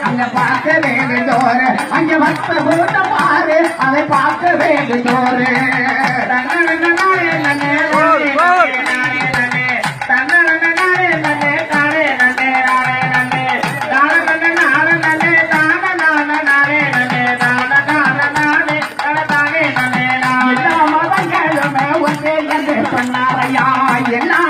அங்க பார்க்க வேண்டுதோரு அங்க வந்த ஊட்ட பாரு அதை பார்க்க வேண்டுதோரு எல்லா மதங்களுமே ஒன்றே என்று சொன்னாரையா எல்லா